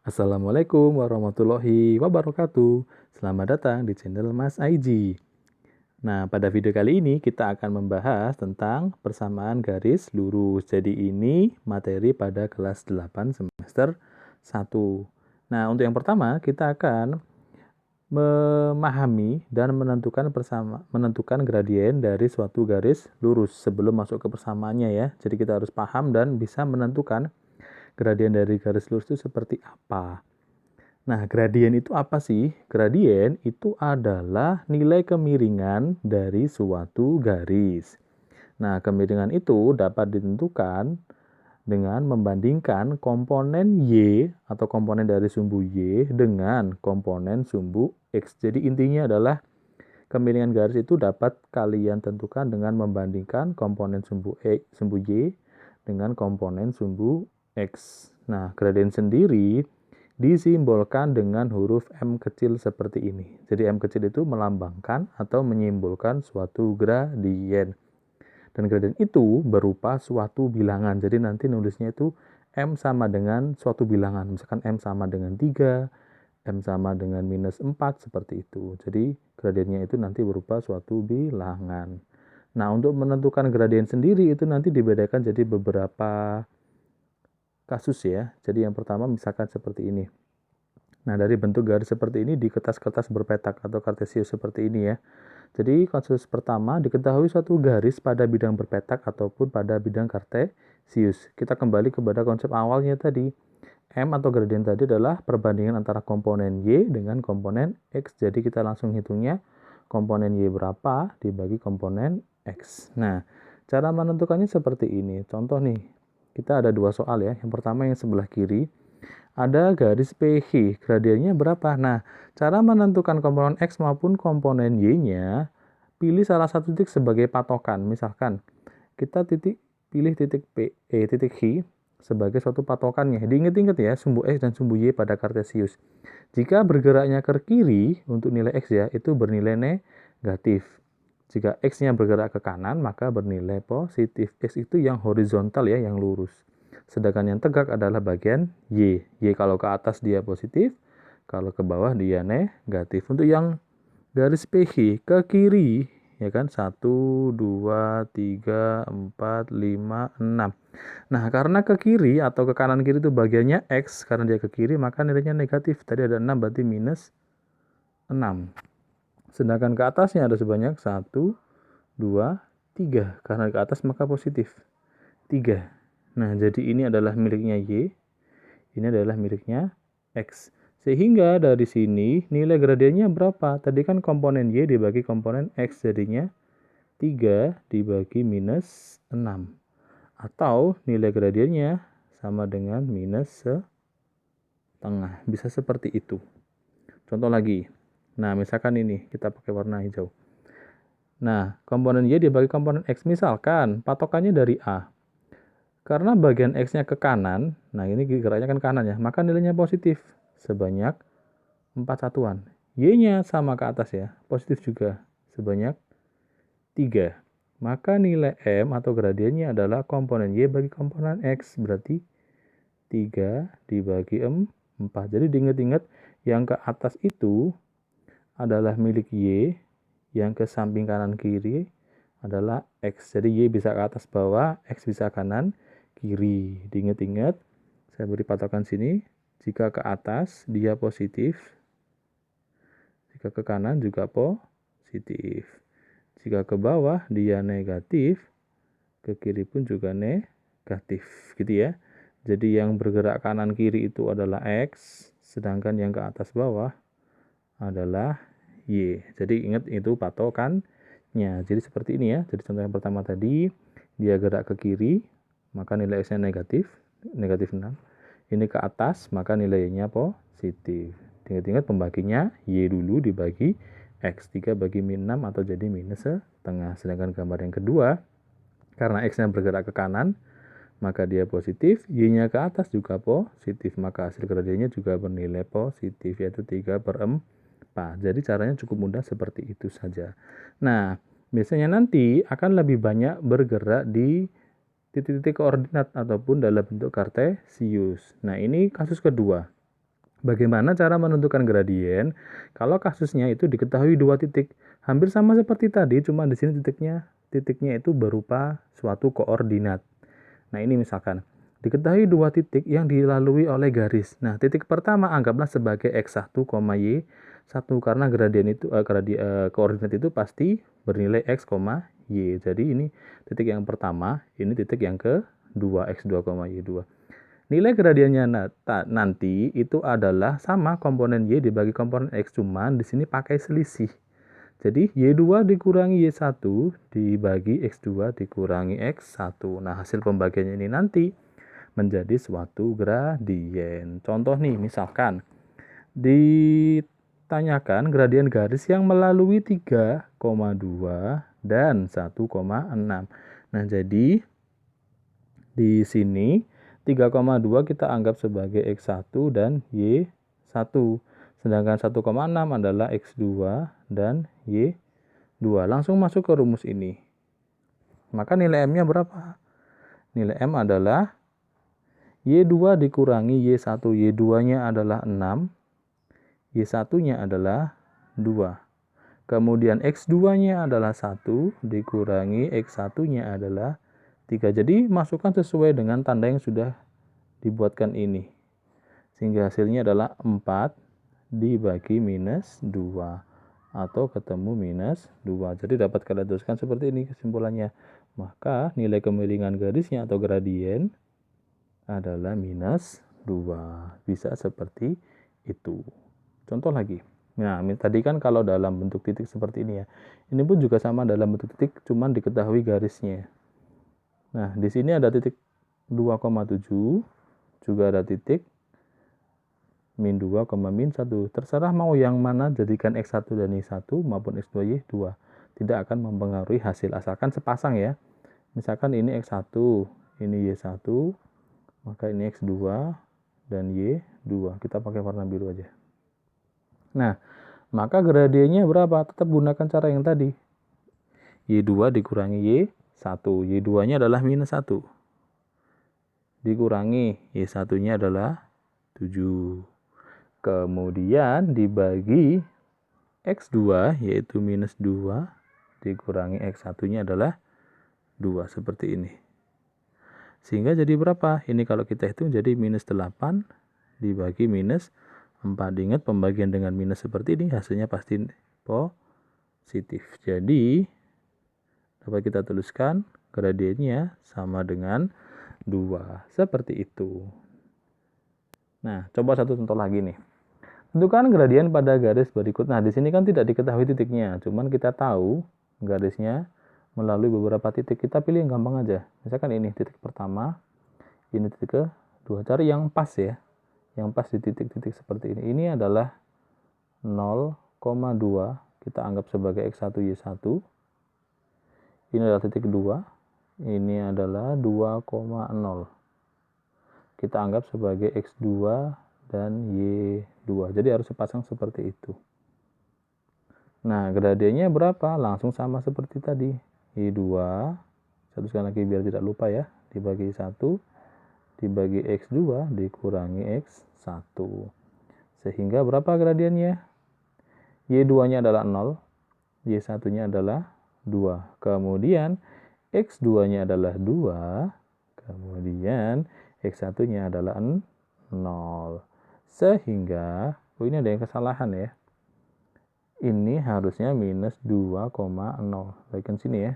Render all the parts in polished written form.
Assalamualaikum warahmatullahi wabarakatuh. Selamat datang di channel Mas Aiji. Nah, pada video kali ini kita akan membahas tentang persamaan garis lurus. Jadi ini materi pada kelas 8 semester 1. Nah, untuk yang pertama kita akan memahami dan menentukan gradien dari suatu garis lurus sebelum masuk ke persamaannya ya. Jadi kita harus paham dan bisa menentukan gradien dari garis lurus itu seperti apa. Nah, gradien itu apa sih? Gradien itu adalah nilai kemiringan dari suatu garis. Nah, kemiringan itu dapat ditentukan dengan membandingkan komponen Y atau komponen dari sumbu Y dengan komponen sumbu X. Jadi intinya adalah kemiringan garis itu dapat kalian tentukan dengan membandingkan komponen sumbu Y dengan komponen sumbu X. Nah, gradien sendiri disimbolkan dengan huruf M kecil seperti ini. Jadi M kecil itu melambangkan atau menyimbolkan suatu gradien. Dan gradien itu berupa suatu bilangan. Jadi nanti nulisnya itu M sama dengan suatu bilangan. Misalkan M sama dengan 3, M sama dengan minus 4, seperti itu. Jadi gradiennya itu nanti berupa suatu bilangan. Nah, untuk menentukan gradien sendiri itu nanti dibedakan jadi beberapa kasus ya. Jadi yang pertama misalkan seperti ini. Nah, dari bentuk garis seperti ini di kertas-kertas berpetak atau kartesius seperti ini ya. Jadi kasus pertama diketahui suatu garis pada bidang berpetak ataupun pada bidang kartesius. Kita kembali kepada konsep awalnya tadi. M atau gradien tadi adalah perbandingan antara komponen Y dengan komponen X. Jadi kita langsung hitungnya komponen Y berapa dibagi komponen X. Nah, cara menentukannya seperti ini. Contoh nih, kita ada dua soal ya. Yang pertama yang sebelah kiri, ada garis PH, gradiennya berapa? Nah, cara menentukan komponen X maupun komponen Y-nya, pilih salah satu titik sebagai patokan. Misalkan, kita pilih titik titik H sebagai suatu patokannya. Diingat-ingat ya, sumbu X dan sumbu Y pada kartesius. Jika bergeraknya ke kiri, untuk nilai X ya, itu bernilai negatif. Jika X-nya bergerak ke kanan, maka bernilai positif. X itu yang horizontal ya, yang lurus. Sedangkan yang tegak adalah bagian Y. Y kalau ke atas dia positif, kalau ke bawah dia negatif. Untuk yang garis PH ke kiri, ya kan, 1, 2, 3, 4, 5, 6. Nah, karena ke kiri atau ke kanan kiri itu bagiannya X, karena dia ke kiri, maka nilainya negatif. Tadi ada 6, berarti minus 6. Sedangkan ke atasnya ada sebanyak 1, 2, 3. Karena ke atas maka positif. 3. Nah, jadi ini adalah miliknya Y, ini adalah miliknya X. Sehingga dari sini nilai gradiennya berapa? Tadi kan komponen Y dibagi komponen X, jadinya 3 dibagi minus 6. Atau nilai gradiennya sama dengan minus setengah. Bisa seperti itu. Contoh lagi. Nah, misalkan ini kita pakai warna hijau. Nah, komponen Y dibagi komponen X. Misalkan patokannya dari A. Karena bagian X-nya ke kanan, nah ini geraknya kan kanan ya, maka nilainya positif sebanyak 4 satuan. Y-nya sama ke atas ya, positif juga sebanyak 3. Maka nilai M atau gradiennya adalah komponen Y bagi komponen X, berarti 3 dibagi 4. Jadi diingat-ingat yang ke atas itu adalah milik Y, yang ke samping kanan kiri adalah X. Jadi Y bisa ke atas bawah, X bisa kanan kiri. Diingat-ingat, saya beri patokan sini. Jika ke atas dia positif, jika ke kanan juga positif. Jika ke bawah dia negatif, ke kiri pun juga negatif, gitu ya. Jadi yang bergerak kanan kiri itu adalah X, sedangkan yang ke atas bawah adalah Y. Jadi ingat itu patokannya. Jadi seperti ini ya. Jadi contoh yang pertama tadi, dia gerak ke kiri, maka nilai X-nya negatif 6. Ini ke atas, maka nilainya positif. Ingat-ingat pembaginya Y dulu dibagi X. 3 bagi min 6 atau jadi minus setengah. Sedangkan gambar yang kedua, karena X-nya bergerak ke kanan, maka dia positif. Y-nya ke atas juga positif. Maka hasil gradiennya juga bernilai positif, yaitu 3/4. Jadi caranya cukup mudah seperti itu saja. Nah, biasanya nanti akan lebih banyak bergerak di titik-titik koordinat ataupun dalam bentuk kartesius. Nah, ini kasus kedua. Bagaimana cara menentukan gradien? Kalau kasusnya itu diketahui dua titik, hampir sama seperti tadi, cuma di sini titiknya itu berupa suatu koordinat. Nah, ini misalkan diketahui dua titik yang dilalui oleh garis. Nah, titik pertama anggaplah sebagai x1, y1 karena gradien itu koordinat itu pasti bernilai x, y. Jadi ini titik yang pertama, ini titik yang kedua x2, y2. Nilai gradiennya nanti itu adalah sama komponen y dibagi komponen x, cuman di sini pakai selisih. Jadi y2 dikurangi y1 dibagi x2 dikurangi x1. Nah, hasil pembagiannya ini nanti menjadi suatu gradien. Contoh nih, misalkan ditanyakan gradien garis yang melalui 3,2 dan 1,6. Nah, jadi di sini 3,2 kita anggap sebagai x1 dan y1. Sedangkan 1,6 adalah x2 dan y2. Langsung masuk ke rumus ini. Maka nilai M-nya berapa? Nilai M adalah y2 dikurangi y1. Y2-nya adalah 6. Y1-nya adalah 2. Kemudian x2-nya adalah 1 dikurangi x1-nya adalah 3. Jadi masukkan sesuai dengan tanda yang sudah dibuatkan ini. Sehingga hasilnya adalah 4 dibagi minus 2. Atau ketemu minus 2. Jadi dapat kalian tuliskan seperti ini kesimpulannya. Maka nilai kemiringan garisnya atau gradien adalah minus 2. Bisa seperti itu. Contoh lagi. Nah, tadi kan kalau dalam bentuk titik seperti ini ya. Ini pun juga sama dalam bentuk titik, cuman diketahui garisnya. Nah, di sini ada titik 2,7, juga ada titik min 2, min 1. Terserah mau yang mana jadikan x1 dan y1 maupun x2, y2. Tidak akan mempengaruhi hasil, asalkan sepasang ya. Misalkan ini x1, ini y1, maka ini x2 dan y2. Kita pakai warna biru aja. Nah, maka gradiennya berapa? Tetap gunakan cara yang tadi. Y2 dikurangi Y1. Y2-nya adalah minus 1. Dikurangi Y1-nya adalah 7. Kemudian dibagi X2, yaitu minus 2. Dikurangi X1-nya adalah 2. Seperti ini. Sehingga jadi berapa? Ini kalau kita hitung jadi minus 8 dibagi minus 4. Ingat pembagian dengan minus seperti ini hasilnya pasti positif. Jadi dapat kita tuliskan gradiennya sama dengan 2. Seperti itu. Nah, coba satu contoh lagi nih. Tentukan gradien pada garis berikut. Nah, di sini kan tidak diketahui titiknya, cuman kita tahu garisnya melalui beberapa titik. Kita pilih yang gampang aja. Misalkan ini titik pertama, ini titik kedua. Cari yang pas ya. Yang pas di titik-titik seperti ini. Ini adalah 0,2. Kita anggap sebagai x1, y1. Ini adalah titik kedua. Ini adalah 2,0. Kita anggap sebagai x2 dan y2. Jadi harus sepasang seperti itu. Nah, gradiennya berapa? Langsung sama seperti tadi. Y2. Saya tuliskan lagi biar tidak lupa ya. Dibagi 1. Dibagi x2 dikurangi x1. Sehingga berapa gradiennya? Y2-nya adalah 0. Y1-nya adalah 2. Kemudian x2-nya adalah 2. Kemudian x1-nya adalah 0. Sehingga, ini ada yang kesalahan ya. Ini harusnya minus 2,0. Bagian sini ya.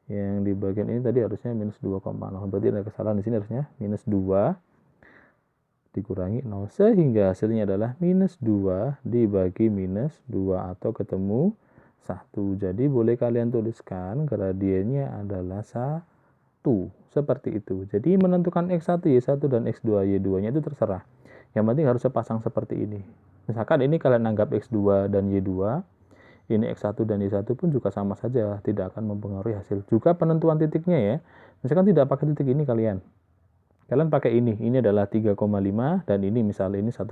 Yang di bagian ini tadi harusnya minus 2,0. Berarti ada kesalahan di sini, harusnya minus 2 dikurangi 0. Sehingga hasilnya adalah minus 2 dibagi minus 2 atau ketemu 1. Jadi boleh kalian tuliskan gradiennya adalah 1. Seperti itu. Jadi menentukan x1, y1 dan x2, y2-nya itu terserah. Yang penting harus sepasang seperti ini. Misalkan ini kalian anggap x2 dan y2. Ini x1 dan y1 pun juga sama saja, tidak akan mempengaruhi hasil. Juga penentuan titiknya ya. Misalkan tidak pakai titik ini kalian pakai ini adalah 3,5 dan ini misalnya ini 1,3.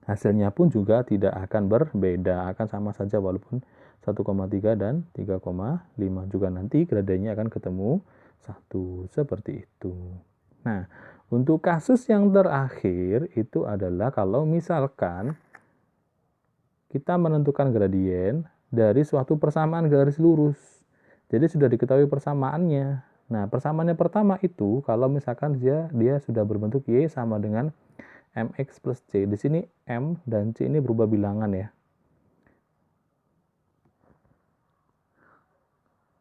Hasilnya pun juga tidak akan berbeda, akan sama saja walaupun 1,3 dan 3,5. Juga nanti gradiennya akan ketemu 1, seperti itu. Nah, Untuk kasus yang terakhir itu adalah kalau misalkan kita menentukan gradien dari suatu persamaan garis lurus. Jadi sudah diketahui persamaannya. Nah, persamaannya pertama itu kalau misalkan dia sudah berbentuk Y sama dengan mx plus c. Di sini m dan c ini berubah bilangan ya.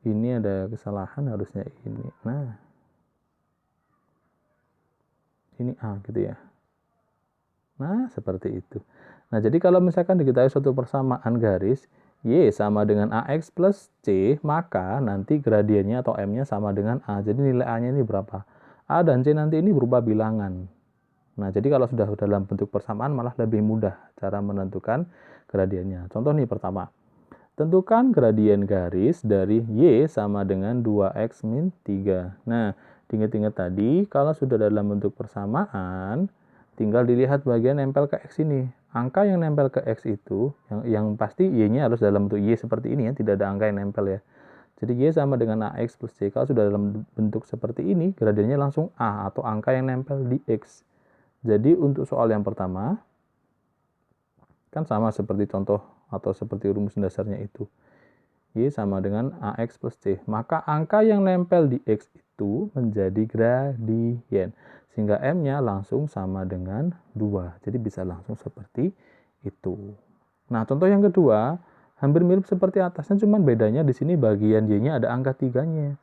Ini ada kesalahan harusnya ini. Nah, ini A gitu ya. Nah, seperti itu. Nah, jadi kalau misalkan diketahui suatu persamaan garis Y sama dengan AX plus C, maka nanti gradiennya atau M-nya sama dengan A. Jadi nilai A-nya ini berapa? A dan C nanti ini berubah bilangan. Nah, jadi kalau sudah dalam bentuk persamaan malah lebih mudah cara menentukan gradiennya. Contoh nih pertama. Tentukan gradien garis dari Y sama dengan 2X min 3. Nah, ingat-ingat tadi, kalau sudah dalam bentuk persamaan, tinggal dilihat bagian nempel ke X ini. Angka yang nempel ke X itu, yang pasti Y-nya harus dalam bentuk Y seperti ini ya, tidak ada angka yang nempel ya. Jadi Y sama dengan AX plus C. Kalau sudah dalam bentuk seperti ini, gradiennya langsung A atau angka yang nempel di X. Jadi untuk soal yang pertama, kan sama seperti contoh atau seperti rumus dasarnya itu. Y sama dengan AX plus C. Maka angka yang nempel di X itu menjadi gradien. Sehingga M-nya langsung sama dengan 2. Jadi bisa langsung seperti itu. Nah, contoh yang kedua, hampir mirip seperti atasnya, cuman bedanya di sini bagian Y-nya ada angka 3-nya.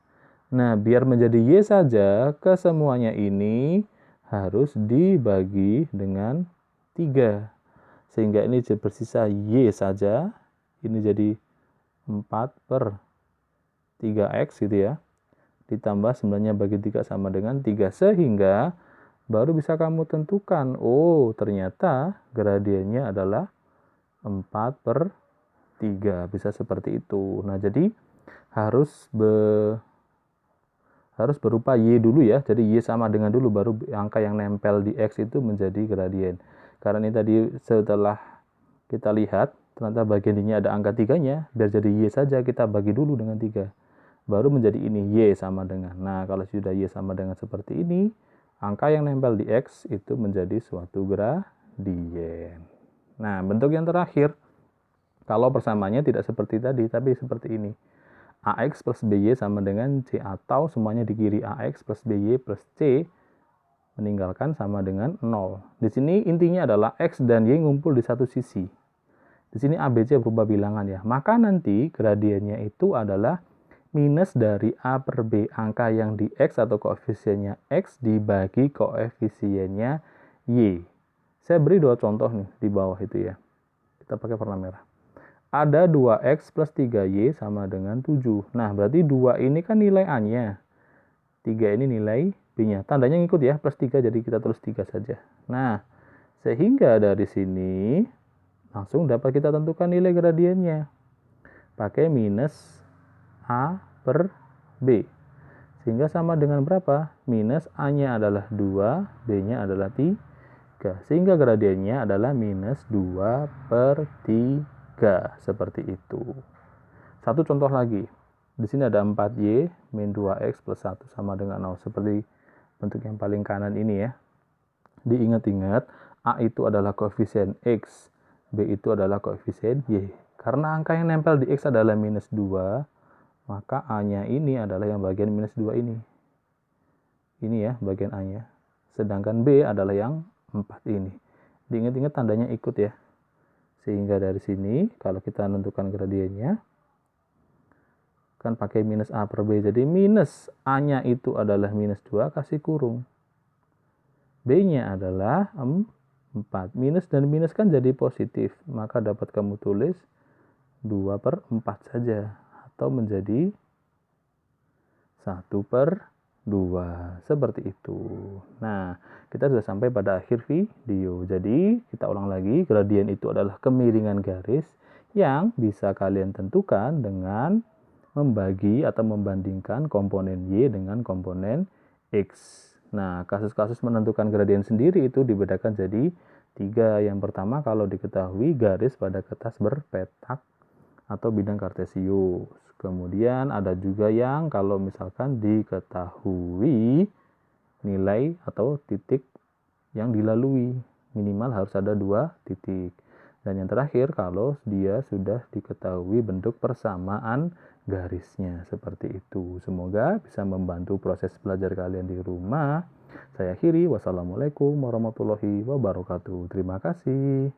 Nah, biar menjadi Y saja, kesemuanya ini harus dibagi dengan 3. Sehingga ini bersisa Y saja. Ini jadi 4 per 3X gitu ya. Ditambah 9-nya bagi 3 sama dengan 3. Sehingga baru bisa kamu tentukan. Oh, ternyata gradiennya adalah 4 per 3. Bisa seperti itu. Nah, jadi harus berupa Y dulu ya. Jadi Y sama dengan dulu, baru angka yang nempel di X itu menjadi gradien. Karena ini tadi setelah kita lihat, ternyata bagian Y-nya ada angka 3-nya, biar jadi Y saja kita bagi dulu dengan 3. Baru menjadi ini, Y sama dengan. Nah, kalau sudah Y sama dengan seperti ini, angka yang nempel di X itu menjadi suatu gradien. Nah, bentuk yang terakhir, kalau persamaannya tidak seperti tadi, tapi seperti ini. AX plus BY sama dengan C, atau semuanya di kiri AX plus BY plus C meninggalkan sama dengan 0. Di sini intinya adalah X dan Y ngumpul di satu sisi. Di sini ABC berubah bilangan ya. Maka nanti gradiennya itu adalah minus dari A per B. Angka yang di X atau koefisiennya X dibagi koefisiennya Y. Saya beri dua contoh nih di bawah itu ya. Kita pakai warna merah. Ada 2X plus 3Y sama dengan 7. Nah, berarti 2 ini kan nilai A-nya. 3 ini nilai B-nya. Tandanya ngikut ya, plus 3, jadi kita terus 3 saja. Nah, sehingga dari sini langsung dapat kita tentukan nilai gradiennya. Pakai minus A per B. Sehingga sama dengan berapa? Minus A-nya adalah 2, B-nya adalah 3. Sehingga gradiennya adalah minus 2 per 3. Seperti itu. Satu contoh lagi. Di sini ada 4Y min 2X plus 1 sama dengan 0. Seperti bentuk yang paling kanan ini ya. Diingat-ingat, A itu adalah koefisien X, B itu adalah koefisien Y. Karena angka yang nempel di X adalah minus 2, maka A-nya ini adalah yang bagian minus 2 ini. Ini ya bagian A-nya. Sedangkan B adalah yang 4 ini. Diingat-ingat tandanya ikut ya. Sehingga dari sini, kalau kita menentukan gradiennya, kan pakai minus A per B. Jadi minus A-nya itu adalah minus 2, kasih kurung. B-nya adalah 4. Minus dan minus kan jadi positif. Maka dapat kamu tulis 2 per 4 saja. Atau menjadi 1 per 2. Seperti itu. Nah, kita sudah sampai pada akhir video. Jadi, kita ulang lagi. Gradien itu adalah kemiringan garis yang bisa kalian tentukan dengan membagi atau membandingkan komponen Y dengan komponen X. Nah, kasus-kasus menentukan gradien sendiri itu dibedakan jadi 3. Yang pertama, kalau diketahui garis pada kertas berpetak atau bidang kartesius. Kemudian ada juga yang kalau misalkan diketahui nilai atau titik yang dilalui. Minimal harus ada 2 titik. Dan yang terakhir, kalau dia sudah diketahui bentuk persamaan garisnya. Seperti itu. Semoga bisa membantu proses belajar kalian di rumah. Saya akhiri. Wassalamualaikum warahmatullahi wabarakatuh. Terima kasih.